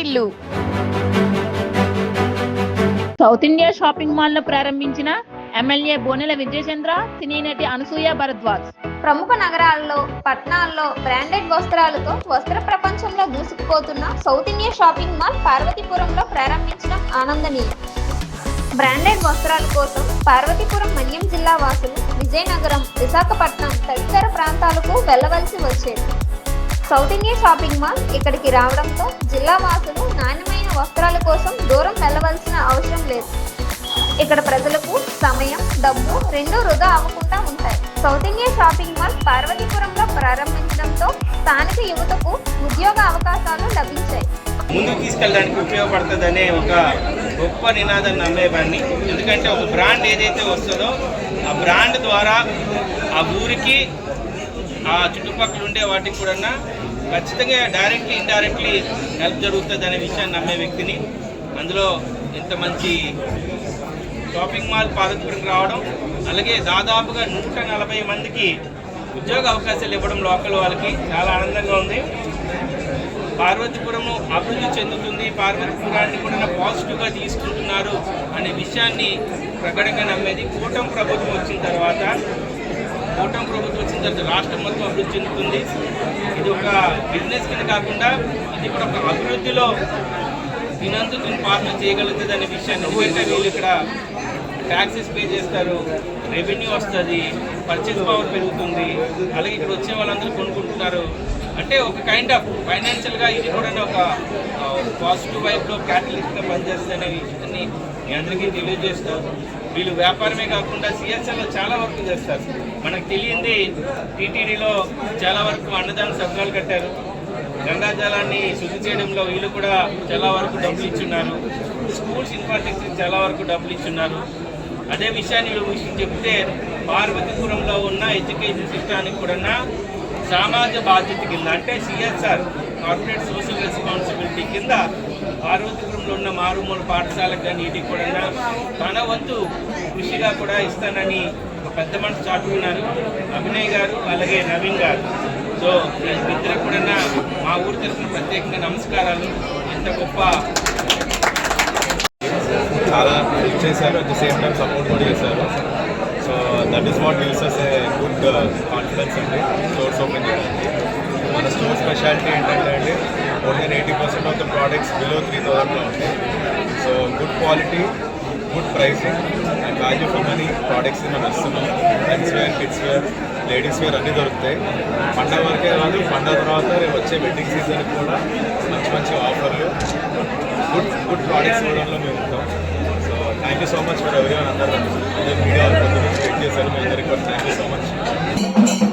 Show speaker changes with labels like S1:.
S1: వాటిల్లు. South India shopping mall లో ప్రారంభించిన MLA Bonela Vijayachandra, సినీ నటి అనసూయ భరద్వాజ్.
S2: ప్రముఖ నగరాల్లో, పట్టణాల్లో బ్రాండెడ్ వస్త్రాలతో వస్త్ర ప్రపంచంలో దూసుకుపోతున్న సౌత్ ఇండియా షాపింగ్ మాల్ పార్వతీపురంలో ప్రారంభించడం ఆనందనీయం. బ్రాండెడ్ వస్త్రాల కోసం పార్వతీపురం మన్యం జిల్లా వాసులు విజయనగరం, విశాఖపట్నం తదితర ప్రాంతాలకు వెళ్లవలసి వచ్చేది. సౌత్ ఇండియా షాపింగ్ మాల్ ఇక్కడికి రావడంతో జిల్లా వాసులు నాణ్యమైన వస్త్రాల కోసం దూరం వెళ్లవలసిన అవసరం లేదు. ఇక్కడ ప్రజలకు సమయం, డబ్బు రెండూ వృధా అవ్వకుండా ఉంటాయి. సౌత్ ఇండియా షాపింగ్ మాల్ పార్వతీపురంలో ప్రారంభించడంతో స్థానిక యువతకు ఉద్యోగ అవకాశాలు లభించాయి.
S3: ముందుకు తీసుకెళ్ళడానికి ఉపయోగపడుతుందనే ఒక గొప్ప నినాదాన్ని నమ్మేవాడిని. ఎందుకంటే ఒక బ్రాండ్ ఏదైతే వస్తుందో ఆ బ్రాండ్ ద్వారా ఆ ఊరికి, ఆ చుట్టుపక్కల ఉండే వాటికి కూడా ఖచ్చితంగా డైరెక్ట్లీ ఇండైరెక్ట్లీ హెల్ప్ జరుగుతుంది అనే విషయాన్ని నమ్మే వ్యక్తిని. అందులో ఇంత మంచి షాపింగ్ మాల్ పార్వతీపురం రావడం, అలాగే దాదాపుగా 140 మందికి ఉద్యోగ అవకాశాలు ఇవ్వడం లోకల్ వాళ్ళకి చాలా ఆనందంగా ఉంది. పార్వతీపురము అభివృద్ధి చెందుతుంది, పార్వతీపురాన్ని కూడా పాజిటివ్గా తీసుకుంటున్నారు అనే విషయాన్ని ప్రకటనగా నమ్మేది. కూటమి ప్రభుత్వం వచ్చిన తర్వాత రాష్ట్రం మొత్తం అభివృద్ధి చెందుతుంది. ఇది ఒక బిజినెస్ కింద కాకుండా ఇది కూడా ఒక అభివృద్ధిలో దీని పాలన చేయగలుగుతుంది అనే విషయాన్ని. ఎందుకంటే వీళ్ళు ఇక్కడ ట్యాక్సెస్ పే చేస్తారు, రెవెన్యూ వస్తుంది, పర్చేస్ పవర్ పెరుగుతుంది, అలాగే ఇక్కడ వచ్చే వాళ్ళందరూ కొనుక్కుంటున్నారు. అంటే ఒక కైండ్ ఆఫ్ ఫైనాన్షియల్గా ఇది కూడా ఒక పాజిటివ్ వైపులో క్యాటలిస్ట్గా పనిచేస్తుంది అనే విషయాన్ని మీ అందరికీ తెలియజేస్తారు. వీళ్ళు వ్యాపారమే కాకుండా సిఎస్ఎల్లో చాలా వర్క్ చేస్తారు. మనకు తెలియంది టీటీడీలో చాలా వరకు అన్నదాన సత్రాలు కట్టారు. గంగా జలాన్ని శుద్ధి చేయడంలో వీళ్ళు కూడా చాలా వరకు డబ్బులు ఇచ్చున్నారు. స్కూల్స్ ఇన్ఫ్రాస్ట్రక్చర్ చాలా వరకు డబ్బులు ఇచ్చున్నారు. అదే విషయాన్ని వీళ్ళు చెప్తే పార్వతీపురంలో ఉన్న ఎడ్యుకేషన్ సిస్టానికి కూడా సమాజ బాధ్యత కింద, అంటే సిఎస్ఆర్ కార్పొరేట్ సోషల్ రెస్పాన్సిబిలిటీ కింద పార్వతీపురంలో ఉన్న మారుమూల పాఠశాలకు కానీ వీటికి కూడా తన వంతు కృషిగా కూడా ఇస్తానని ఒక పెద్ద మనసు చాటుకున్నారు అభినయ్ గారు, అలాగే నవీన్ గారు. సో ఇద్దరికి కూడా మా ఊరి తరఫున ప్రత్యేకంగా నమస్కారాలు. ఇంత గొప్ప
S4: చాలా హెల్ప్ చేశారు, at the same time support కూడా చేశారు. So that is what gives us a good confidence అండి స్టోర్స్ ఓపెన్ చేయడానికి. మన స్టోర్ స్పెషాలిటీ ఏంటంటే అండి, more than 80% of the products below 3000లో ఉంటాయి. So good quality, good pricing and value for money products మనం ఇస్తున్నాం. Men's wear, kids wear, ladies wear అన్నీ దొరుకుతాయి. పండగ వరకే కాదు, పండగ తర్వాత రేపు వచ్చే వెడ్డింగ్ సీజన్కి కూడా మంచి మంచి ఆఫర్లు, గుడ్ ప్రోడక్ట్స్ ఇవ్వడంలో మేము ఉంటాం. So thank you so much for everyone. అందరూ మీడియా వెయిట్ చేశారు. మీ అందరికీ కూడా థ్యాంక్ యూ సో మచ్.